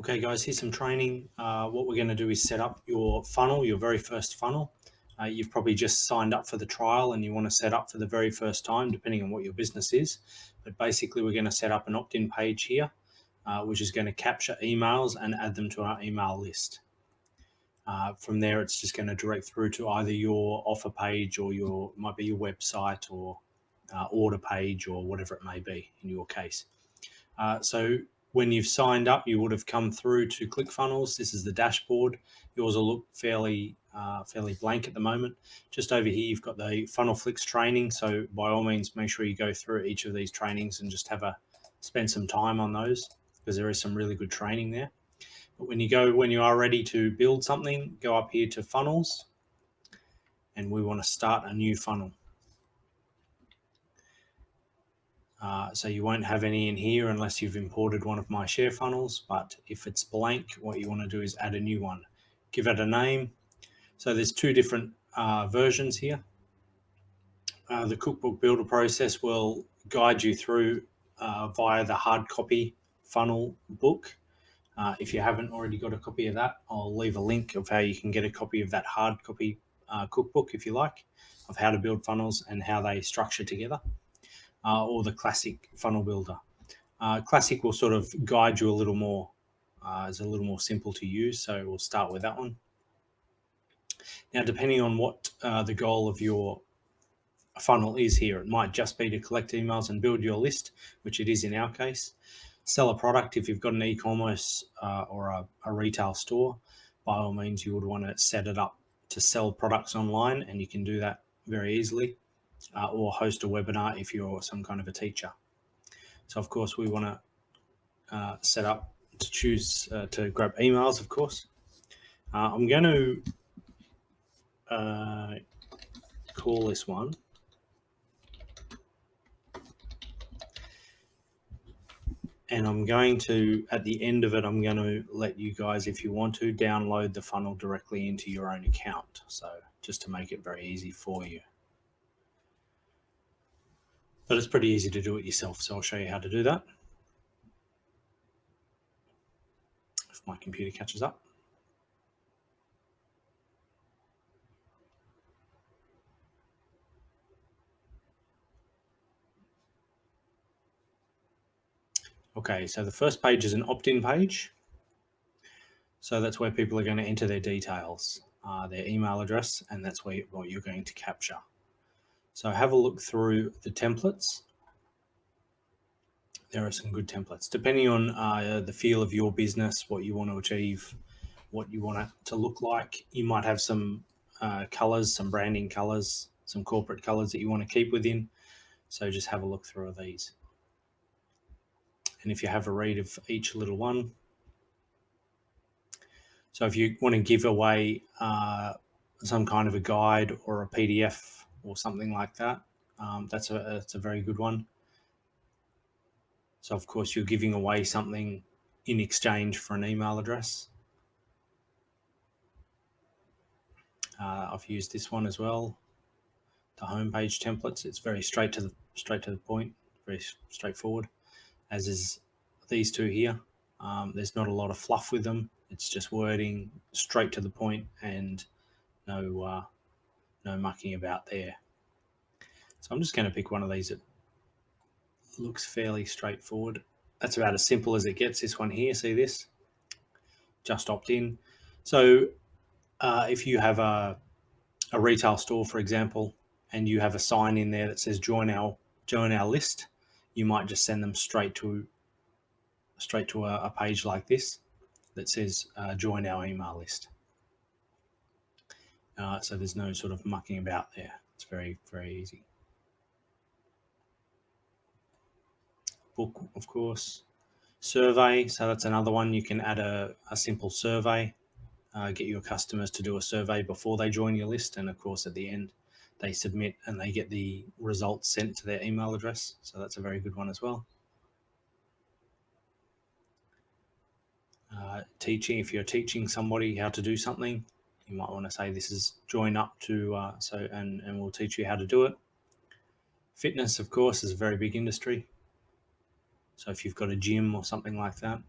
Okay guys, here's some training. What we're going to do is set up your funnel, your very first funnel. You've probably just signed up for the trial and you want to set up for the very first time, depending on what your business is. But basically we're going to set up an opt-in page here, which is going to capture emails and add them to our email list. From there, it's just going to direct through to either your offer page or might be your website or order page or whatever it may be in your case. So when you've signed up, you would have come through to Clickfunnels. This is the dashboard. Yours will look fairly blank at the moment. Just over here, you've got the Funnel Flicks training. So by all means, make sure you go through each of these trainings and just spend some time on those, because there is some really good training there. But when you are ready to build something, go up here to Funnels, and we want to start a new funnel. So you won't have any in here unless you've imported one of my share funnels, but if it's blank, what you want to do is add a new one. Give it a name. So there's two different versions here. The cookbook builder process will guide you through via the hard copy funnel book. If you haven't already got a copy of that, I'll leave a link of how you can get a copy of that hard copy cookbook, if you like, of how to build funnels and how they structure together. Or the classic funnel builder. Classic will sort of guide you a little more. It's a little more simple to use, so we'll start with that one. Now, depending on what the goal of your funnel is here, it might just be to collect emails and build your list, which it is in our case. Sell a product. If you've got an e-commerce or a retail store, by all means, you would want to set it up to sell products online, and you can do that very easily. Or host a webinar if you're some kind of a teacher. So of course we want to set up to choose to grab emails, of course. I'm going to call this one and I'm going to, at the end of it, I'm going to let you guys, if you want to, download the funnel directly into your own account. So just to make it very easy for you. But it's pretty easy to do it yourself, so I'll show you how to do that if my computer catches up. Okay, so the first page is an opt-in page. So that's where people are going to enter their details, their email address, and that's what you're going to capture. So have a look through the templates. There are some good templates. Depending on the feel of your business, what you want to achieve, what you want it to look like, you might have some colors, some branding colors, some corporate colors that you want to keep within. So just have a look through these. And if you have a read of each little one. So if you want to give away some kind of a guide or a PDF or something like that, that's a very good one. So of course you're giving away something in exchange for an email address. I've used this one as well, the homepage templates. It's very straight to the point, very straightforward, as is these two here. There's not a lot of fluff with them. It's just wording, straight to the point, and no mucking about there. So I'm just going to pick one of these that looks fairly straightforward. That's about as simple as it gets, this one here. See this? Just opt in. So if you have a retail store, for example, and you have a sign in there that says join our list, you might just send them straight to a page like this that says join our email list. So there's no sort of mucking about there. It's very, very easy. Book, of course. Survey, so that's another one. You can add a simple survey, get your customers to do a survey before they join your list, and of course at the end they submit and they get the results sent to their email address. So that's a very good one as well. Teaching, if you're teaching somebody how to do something, you might want to say this is join up to and we'll teach you how to do it. Fitness, of course, is a very big industry. So if you've got a gym or something like that,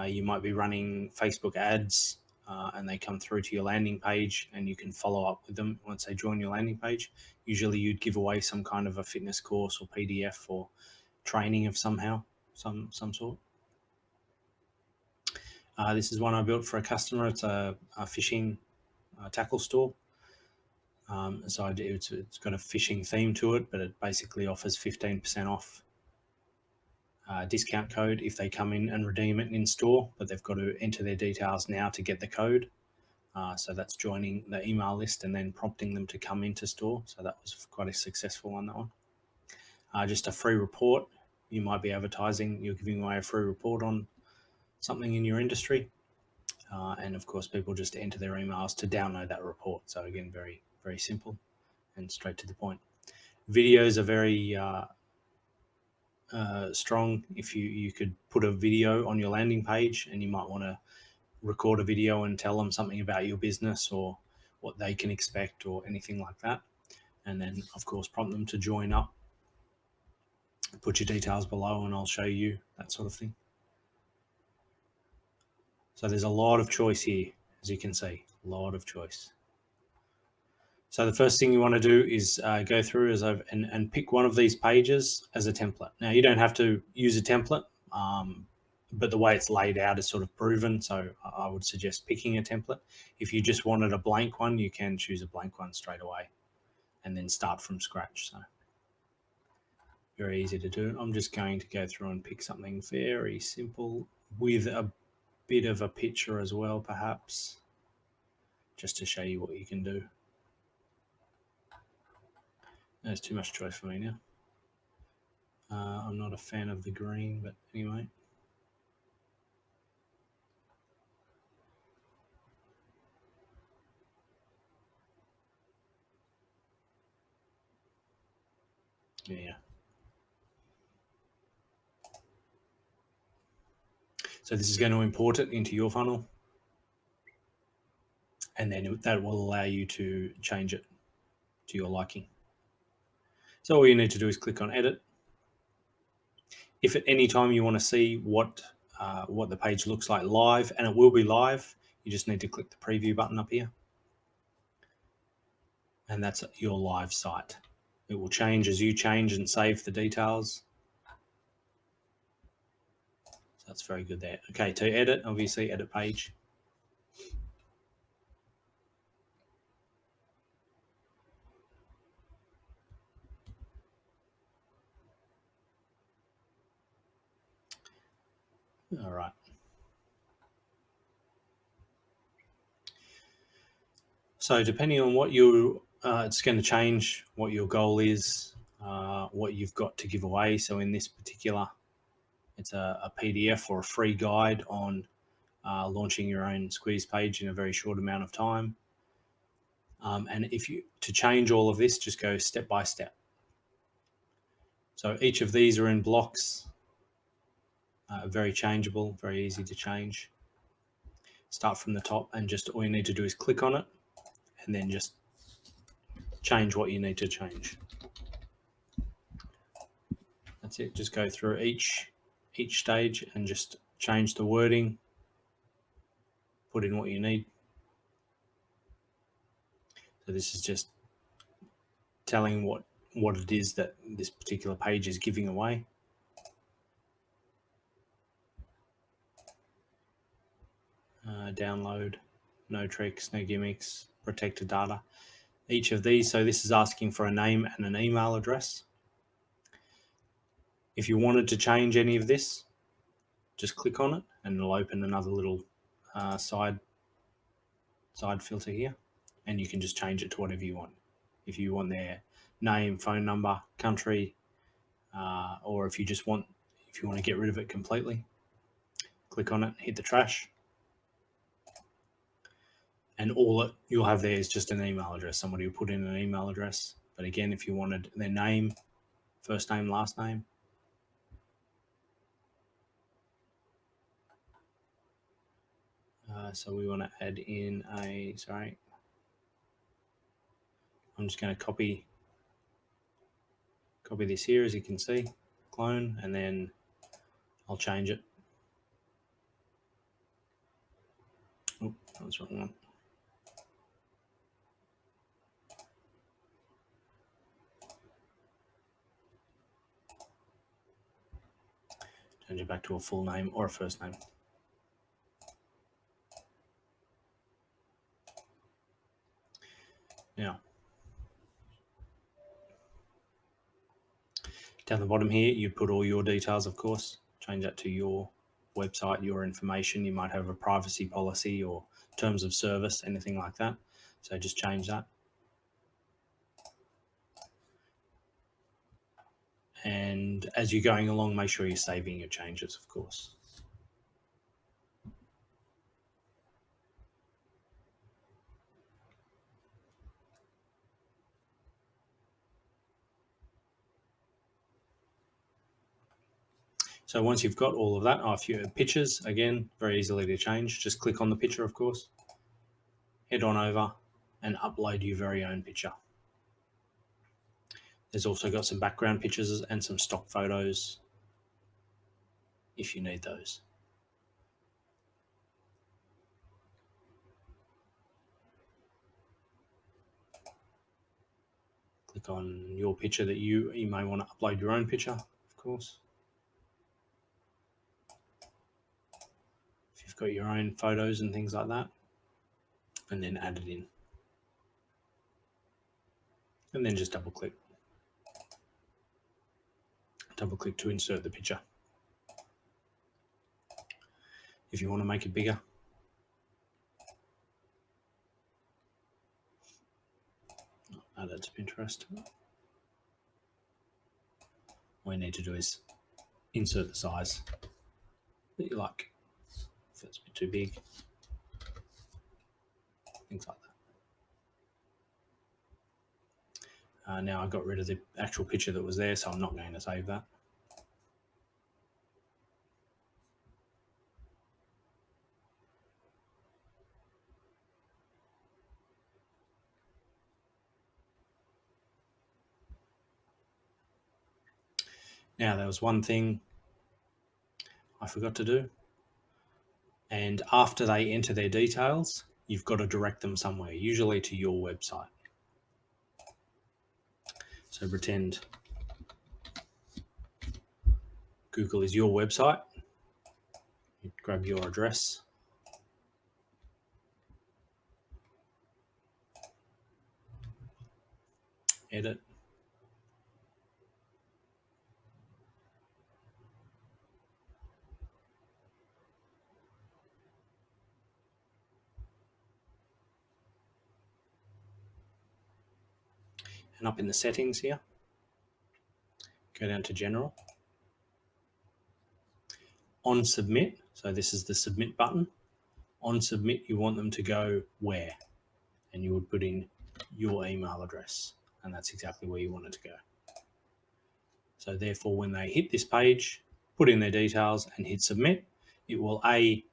You might be running Facebook ads and they come through to your landing page, and you can follow up with them once they join your landing page. Usually you'd give away some kind of a fitness course or PDF or training of some sort. This is one I built for a customer. It's a fishing tackle store. So it's got a fishing theme to it, but it basically offers 15% off discount code if they come in and redeem it in store, but they've got to enter their details now to get the code. So that's joining the email list and then prompting them to come into store. So that was quite a successful one, that one. Just a free report. You might be advertising, you're giving away a free report on something in your industry. And of course, people just enter their emails to download that report. So again, very, very simple and straight to the point. Videos are very strong. If you could put a video on your landing page, and you might want to record a video and tell them something about your business or what they can expect or anything like that. And then of course prompt them to join up, put your details below and I'll show you, that sort of thing. So there's a lot of choice here, as you can see, a lot of choice. So the first thing you want to do is go through and pick one of these pages as a template. Now you don't have to use a template, but the way it's laid out is sort of proven. So I would suggest picking a template. If you just wanted a blank one, you can choose a blank one straight away and then start from scratch. So very easy to do. I'm just going to go through and pick something very simple with a bit of a picture as well, perhaps, just to show you what you can do. There's too much choice for me now. I'm not a fan of the green, but anyway. Yeah. So this is going to import it into your funnel, and then that will allow you to change it to your liking. So all you need to do is click on edit. If at any time you want to see what the page looks like live, and it will be live, you just need to click the preview button up here, and that's your live site. It will change as you change and save the details. So that's very good there. Okay, to edit, obviously edit page. All right. So depending on what you, it's going to change what your goal is, what you've got to give away. So in this particular, it's a PDF or a free guide on launching your own squeeze page in a very short amount of time. And to change all of this, just go step by step. So each of these are in blocks, very changeable, very easy to change. Start from the top, and just all you need to do is click on it and then just change what you need to change. That's it. Just go through each stage and just change the wording, put in what you need. So this is just telling what it is that this particular page is giving away. Download, no tricks, no gimmicks, protected data. Each of these, so this is asking for a name and an email address. If you wanted to change any of this, just click on it and it'll open another little side filter here, and you can just change it to whatever you want. If you want their name, phone number, country, or if you want to get rid of it completely, click on it, hit the trash, and all you'll have there is just an email address. Somebody will put in an email address. But again, if you wanted their name, first name, last name, so we want to add in I'm just going to copy this here, as you can see, clone, and then I'll change it. Oh, that was the wrong one. Change it back to a full name or a first name. Now, down the bottom here, you put all your details, of course. Change that to your website, your information. You might have a privacy policy or terms of service, anything like that. So just change that. And as you're going along, make sure you're saving your changes, of course. So once you've got all of that, if you have pictures, again, very easily to change. Just click on the picture, of course. Head on over and upload your very own picture. There's also got some background pictures and some stock photos if you need those. Click on your picture that you may want to upload your own picture, of course. If you've got your own photos and things like that, and then add it in. And then just double click. Double click to insert the picture. If you want to make it bigger, add it to Pinterest. All you need to do is insert the size that you like. If it's a bit too big, things like that. Now I got rid of the actual picture that was there, so I'm not going to save that. Now there was one thing I forgot to do. And after they enter their details, you've got to direct them somewhere, usually to your website. So pretend Google is your website. You grab your address. Edit. And up in the settings here, go down to General. On Submit, so this is the Submit button. On Submit, you want them to go where? And you would put in your email address, and that's exactly where you want it to go. So therefore, when they hit this page, put in their details and hit Submit, it will A,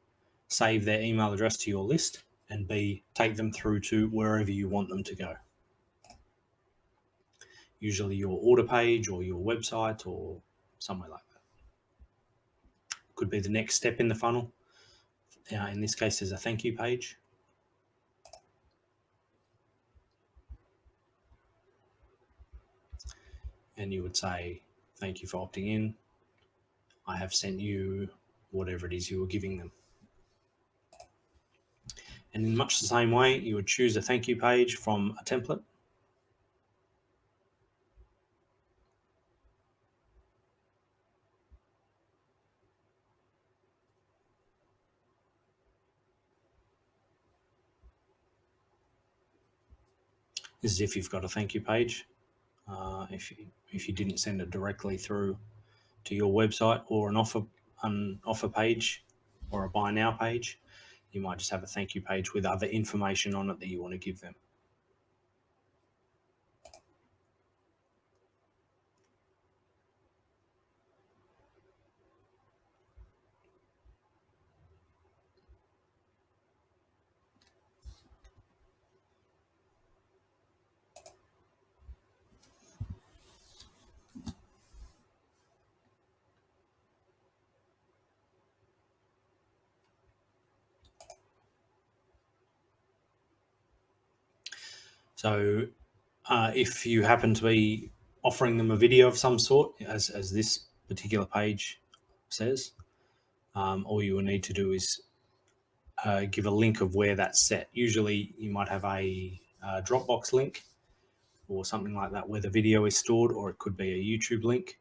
save their email address to your list, and B, take them through to wherever you want them to go. Usually your order page or your website or somewhere like that. Could be the next step in the funnel. In this case, there's a thank you page. And you would say, thank you for opting in. I have sent you whatever it is you were giving them. And in much the same way, you would choose a thank you page from a template. This is if you've got a thank you page. If you didn't send it directly through to your website or an offer page or a buy now page, you might just have a thank you page with other information on it that you want to give them. So if you happen to be offering them a video of some sort, as this particular page says, all you will need to do is give a link of where that's set. Usually you might have a Dropbox link or something like that where the video is stored, or it could be a YouTube link.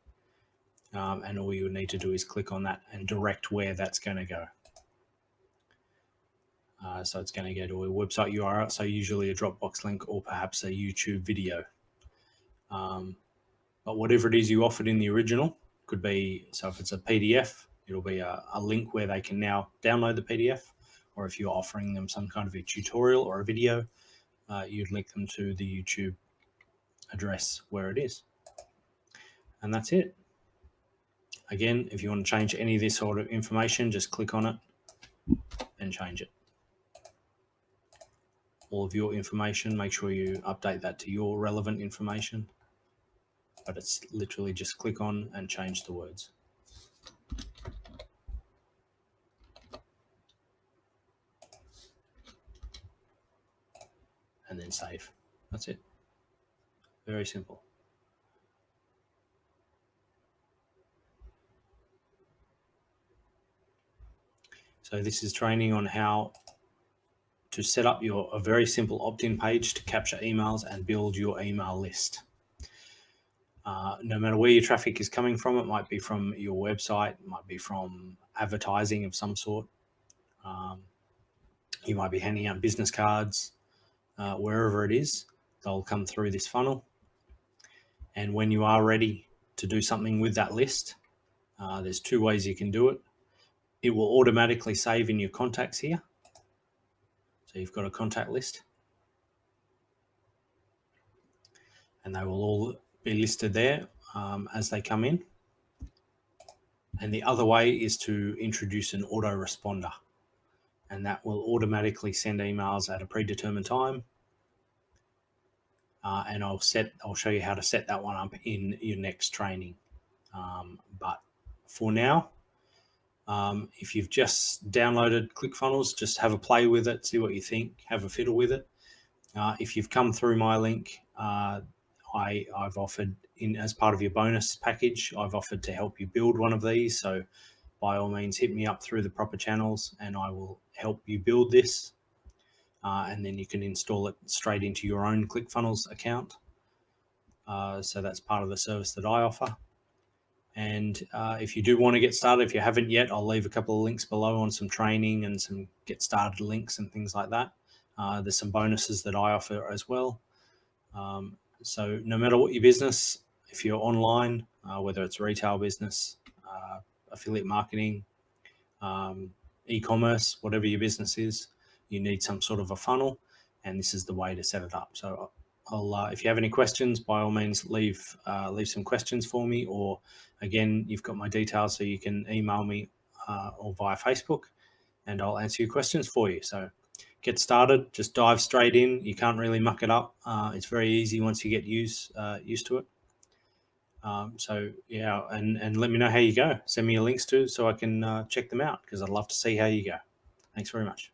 And all you would need to do is click on that and direct where that's going to go. So it's going to go to a website URL, so usually a Dropbox link or perhaps a YouTube video. But whatever it is you offered in the original, could be, so if it's a PDF, it'll be a link where they can now download the PDF, or if you're offering them some kind of a tutorial or a video, you'd link them to the YouTube address where it is. And that's it. Again, if you want to change any of this sort of information, just click on it and change it. All of your information, make sure you update that to your relevant information. But it's literally just click on and change the words. And then save. That's it. Very simple. So this is training on how to set up a very simple opt-in page to capture emails and build your email list. No matter where your traffic is coming from, it might be from your website, it might be from advertising of some sort. You might be handing out business cards, wherever it is, they'll come through this funnel. And when you are ready to do something with that list, there's two ways you can do it. It will automatically save in your contacts here. So you've got a contact list, and they will all be listed there as they come in. And the other way is to introduce an autoresponder, and that will automatically send emails at a predetermined time. And I'll show you how to set that one up in your next training. But for now, if you've just downloaded Clickfunnels, just have a play with it, see what you think, have a fiddle with it. If you've come through my link, I've offered, as part of your bonus package, I've offered to help you build one of these. So by all means, hit me up through the proper channels and I will help you build this. And then you can install it straight into your own Clickfunnels account. So that's part of the service that I offer. And if you do want to get started, if you haven't yet, I'll leave a couple of links below on some training and some get started links and things like that. There's some bonuses that I offer as well. So no matter what your business, if you're online, whether it's retail business, affiliate marketing, e-commerce, whatever your business is, you need some sort of a funnel, and this is the way to set it up. So I'll, if you have any questions, by all means, leave some questions for me, or again, you've got my details, so you can email me or via Facebook, and I'll answer your questions for you. So get started, just dive straight in. You can't really muck it up. It's very easy once you get used to it. So yeah, and let me know how you go. Send me your links too, so I can check them out, because I'd love to see how you go. Thanks very much.